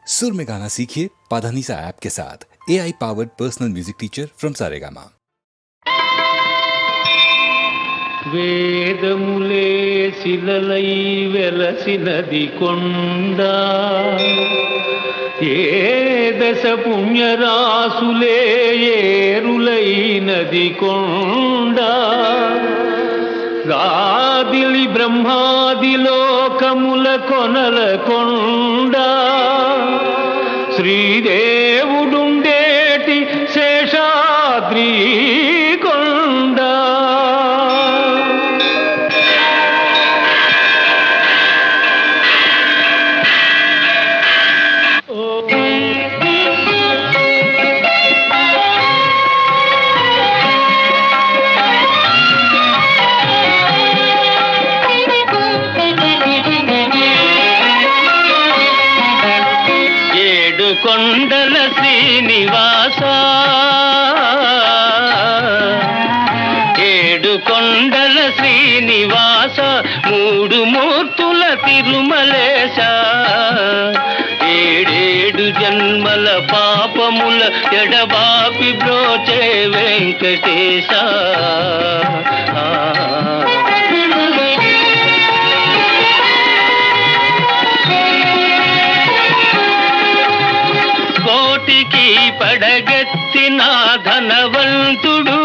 सुर में गाना सीखिए पाधानीसा ऐप के साथ। AI powered personal music teacher from Saregama. వేదములే శిలలై వెలసినది కొండ, ఏ దశ పుణ్యరాసులే ఏరులైనది కొండ, గాదిలి బ్రహ్మాది లోకముల కొనల కొండ, శ్రీదేవుడుండేటి శేషాద్రి కొండ. కొండల శ్రీనివాస, ఏడు కొండల శ్రీనివాస, మూడు మూర్తుల తిరుమలేశ, ఏడేడు జన్మల పాపముల ఎడబాపి బ్రోచే వెంకటేశ. కోటికి పడగెత్తిన ధనవంతుడు,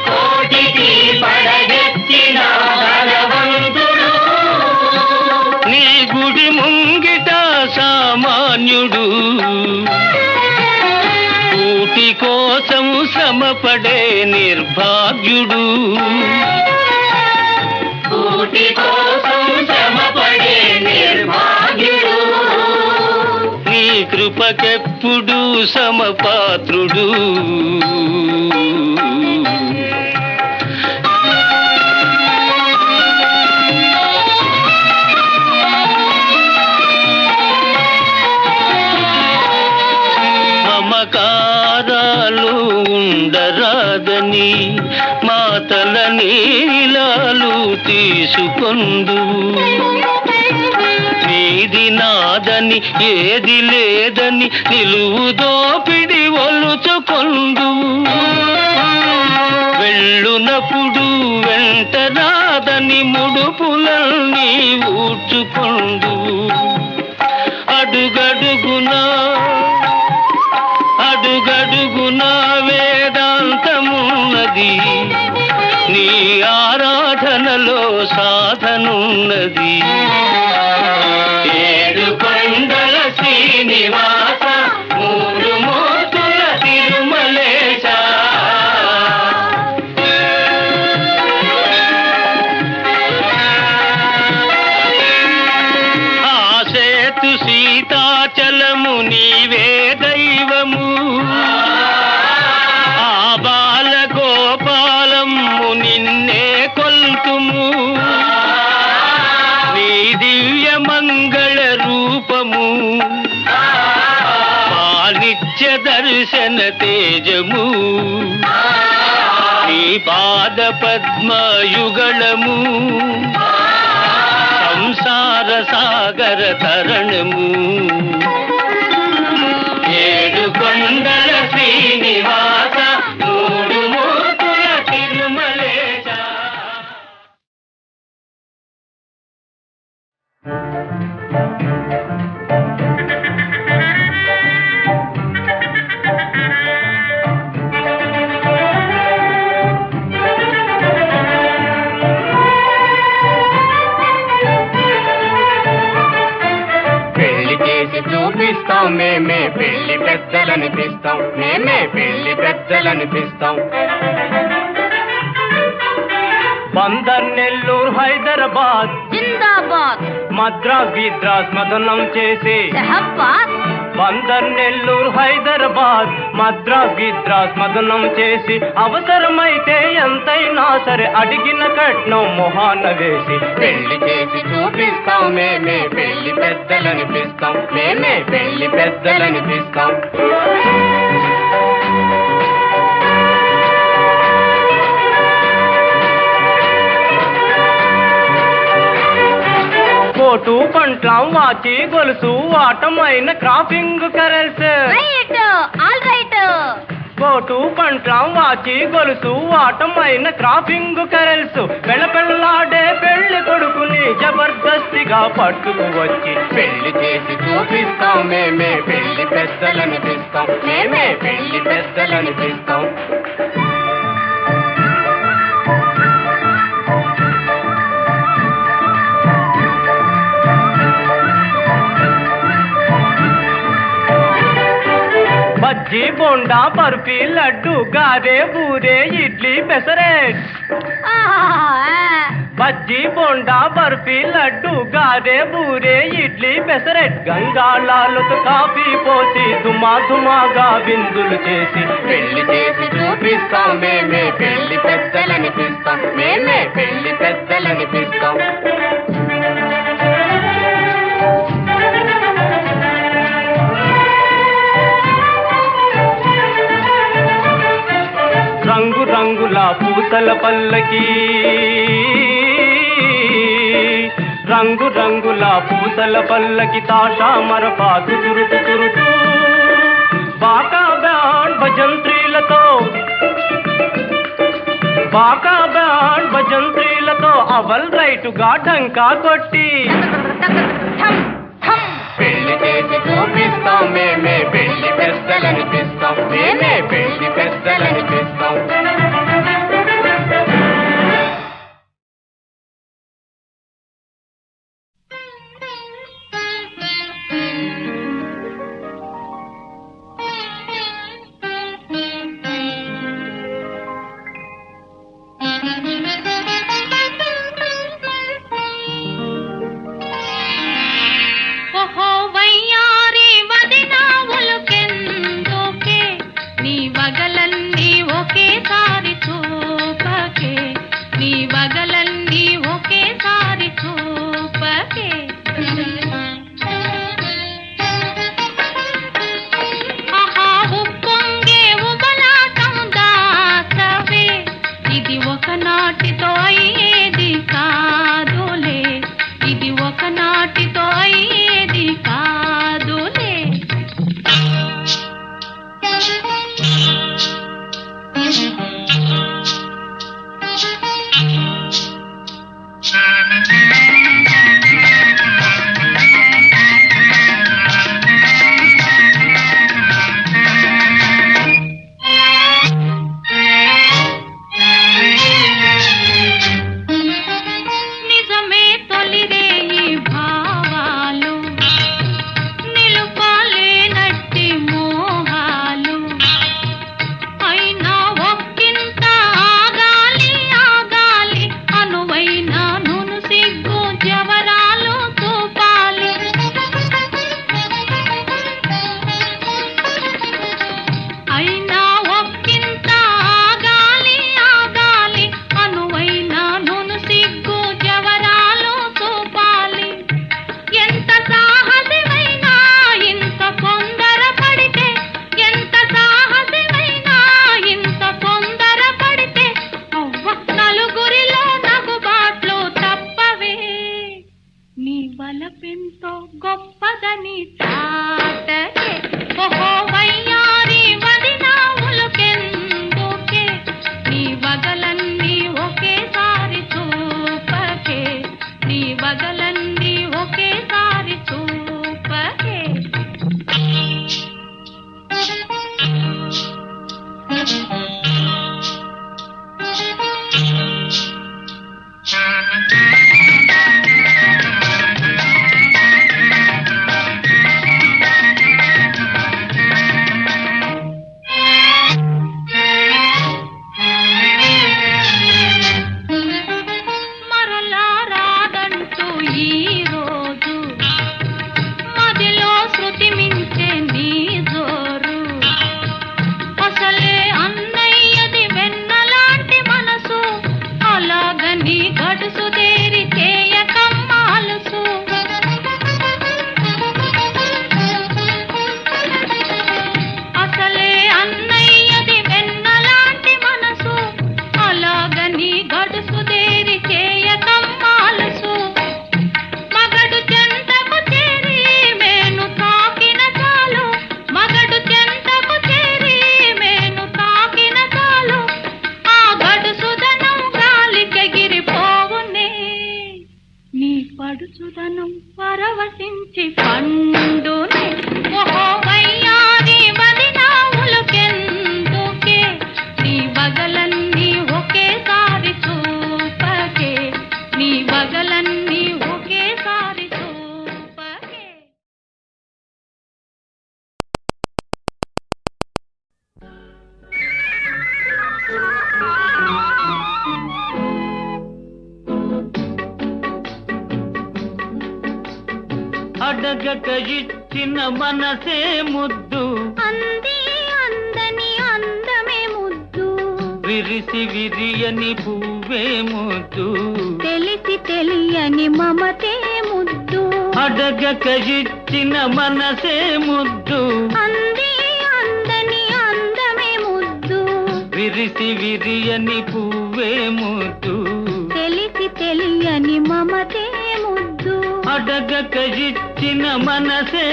కోటికి పడగెత్తిన ధనవంతుడు, నీ గుడి ముంగిట సామాన్యుడు, కూటి కోసం శ్రమపడే నిర్భాగ్యుడు, కూటి కోసం శ్రమపడే నిర్భాగ్యుడు, నీ కృపకెప్పుడు సమపాత్రుడు. మమకారాలు ఉండరాదని మాతల నీలాలు తీసుకొందు, నీది నాదని ఏది లేదని నిలువు దోపిడి ఒలుచుకొందు, వెళ్ళునప్పుడు వెంట రాదని ముడుపులన్నీ ఊడ్చుకొందు, అడుగడుగునా అడుగడుగునా వేదాంతమున్నది, నీ ఆరాధనలో సాధనున్నది. ఏడు కొండల శ్రీనివాస, మూడు మూర్తుల తిరుమలేశ, ఆ సేతు సీతాచలము నీవే దైవము, ఆ బాల గోపాలము నిన్నే కొల్తుము, నీ దివ్య మంగళ రూపము, పాలిత్య దర్శన తేజము, నీ పాద పద్మయుగళము, సంసార సాగర తరణము. ఏడు కొండల శ్రీనివాస, మూడు మూర్తుల తిరుమలేశ. చూపిస్తాం మేమే పెళ్లి పెద్దలనిపిస్తాం, మేమే పెళ్లి పెద్దలనిపిస్తాం. బందర్ నెల్లూరు హైదరాబాద్ జిందాబాద్, మద్రాస్ గిద్రాస్ మదనం చేసి షహబాద్, బందర్ నెల్లూరు హైదరాబాద్ మద్రాస్ గిద్రాస్ మదనం చేసి, అవసరమైతే ఎంతైనా సరే అడిగిన కట్నం మొహాన వేసి పెళ్లి చేసి చూపిస్తాం, మేమే పెళ్లి పెద్దలనిపిస్తాం, మేమే పెళ్లి పెద్దలనిపిస్తాం. కోటు పంట్లం వాచి గొలుసు వాటమైన cropping curls right all right coat పంట్లం వాచి గొలుసు వాటమైన క్రాపింగ్ కరెల్స్ పెళ్ళపెళ్ళాడే పెళ్లి కొడుకుని జబర్దస్తిగా పట్టుకు వచ్చి పెళ్లి చేసి చూపిస్తాం మేమే పెళ్లి పెద్దలనిపిస్తాం మేమే పెళ్లి పెద్దలనిపిస్తాం బజ్జీ బోండా బర్ఫీ లడ్డు గారే బూరే ఇడ్లీ పెసరెట్ బజ్జీ బోండా బర్ఫీ లడ్డు గారే బూరే ఇడ్లీ పెసరెట్ గంగాళాలకు కాఫీ పోసి దుమా దుమాగా విందులు చేసి పెళ్లి చేసి చూపిస్తాం మేమే పెళ్లి పెద్దలనిపిస్తాం మేమే పెళ్లి పెద్దలనిపిస్తాం రంగు రంగుల పూసల పల్లకి రంగు రంగుల పూసల పల్లకి తాషా మరపాదు తురుతు తురుతూ బాకా బ్యాండ్ భజంత్రీలతో బాకా బ్యాండ్ భజంత్రీలతో అవల్ రైటుగా ఢంకా కొట్టి పెళ్లి చేసి చూపిస్తాం మేమే పెళ్లి పెద్దలనిపిస్తాం మేమే పెళ్లి పెద్దలనిపిస్తాం వికసించి పండునే ఓహో వయ్యారి వదినావులకెందుకే నీ వగలన్నీ ఒకేసారి చూపకే నీ వగలన్నీ ఒకేసారి చూపకే. అడగక ఇచ్చిన మనసే ముద్దు అంది అందని అందమే ముద్దు విరిసి విరియని పువ్వే ముద్దు తెలిసి తెలియని మమతే ముద్దు అడగక ఇచ్చిన మనసే ముద్దు అంది అందని అందమే ముద్దు విరిసి విరియని పువ్వే ముద్దు తెలిసి తెలియని మమతే ముద్దు అడగక ఇచ్చిన మనసే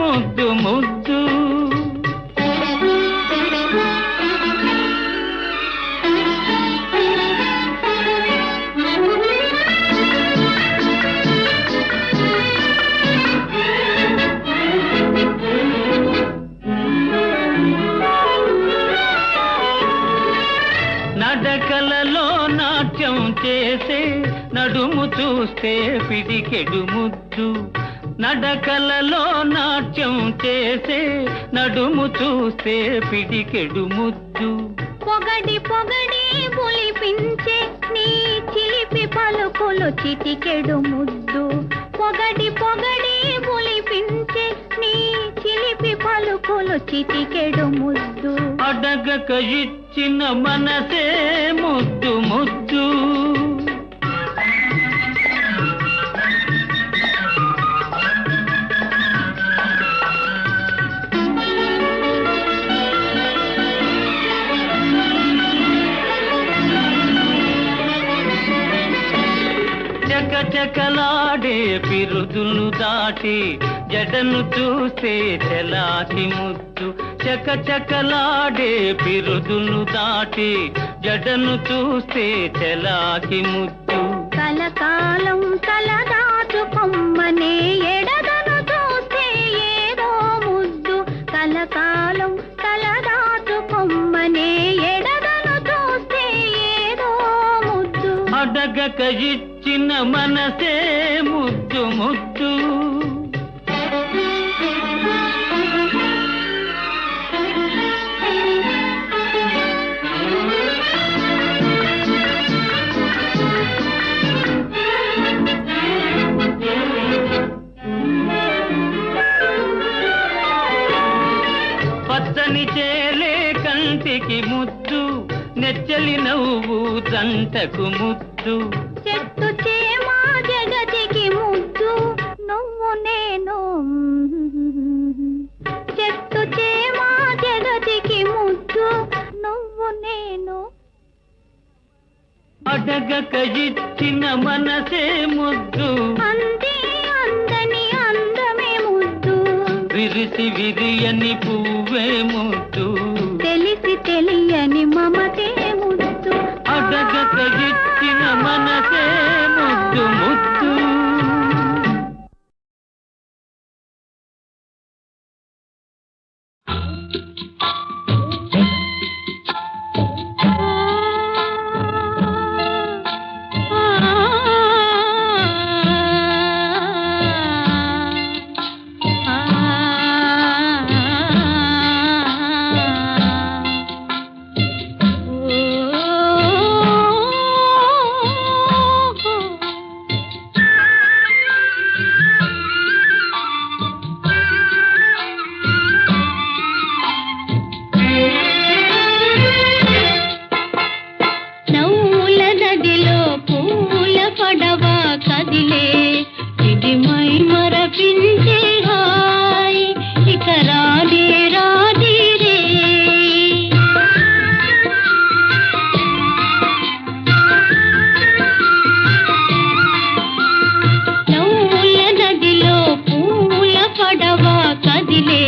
ముద్దు ముద్దు. నడకలలో నాట్యం చేసే నడుము చూస్తే పిడికెడు ముద్దు నడకలలో నాట్యం చేసే నడుము చూస్తే పిడికెడు ముద్దు పొగడి పొగడి పులిపించే నీ చిలిపి పలుకులు చిటికెడు ముద్దు పొగడి పొగడి పులిపించే నీ చిలిపి పలుకులు చిటికెడు ముద్దు అడగక ఇచ్చిన మనసే ముద్దు ముద్దు. చకచకలాడే పిరుదులు దాటి జడను చూస్తే తెలాకి ముద్దు చకచకలాడే పిరుదులు దాటి జడను చూస్తే తెలాకి ముద్దు కలకాలం తలదాచుకొమ్మనే ఎడదను చూస్తే ఏదో ముద్దు కలకాలం తలదాచుకొమ్మనే ఎడదను చూస్తే ఏదో ముద్దు అడగక ఇచ్చిన మనసే ముద్దు ముద్దు. పచ్చని చేలే కంటికి ముద్దు నెచ్చలి నవ్వు జంటకు ముద్దు చెట్టు చేమా జగతికి ముద్దు నువ్వు నేను చెట్టు చేమా జగతికి ముద్దు నువ్వు నేను అడగక ఇచ్చిన మనసే ముద్దు అంది అందని అందమే ముద్దు విరిసి విరియని పువ్వే ముద్దు తెలిసి తెలియని మమతే ముద్దు అడగక ఇచ్చిన మనసే ముద్దు ముద్దు. కదిలే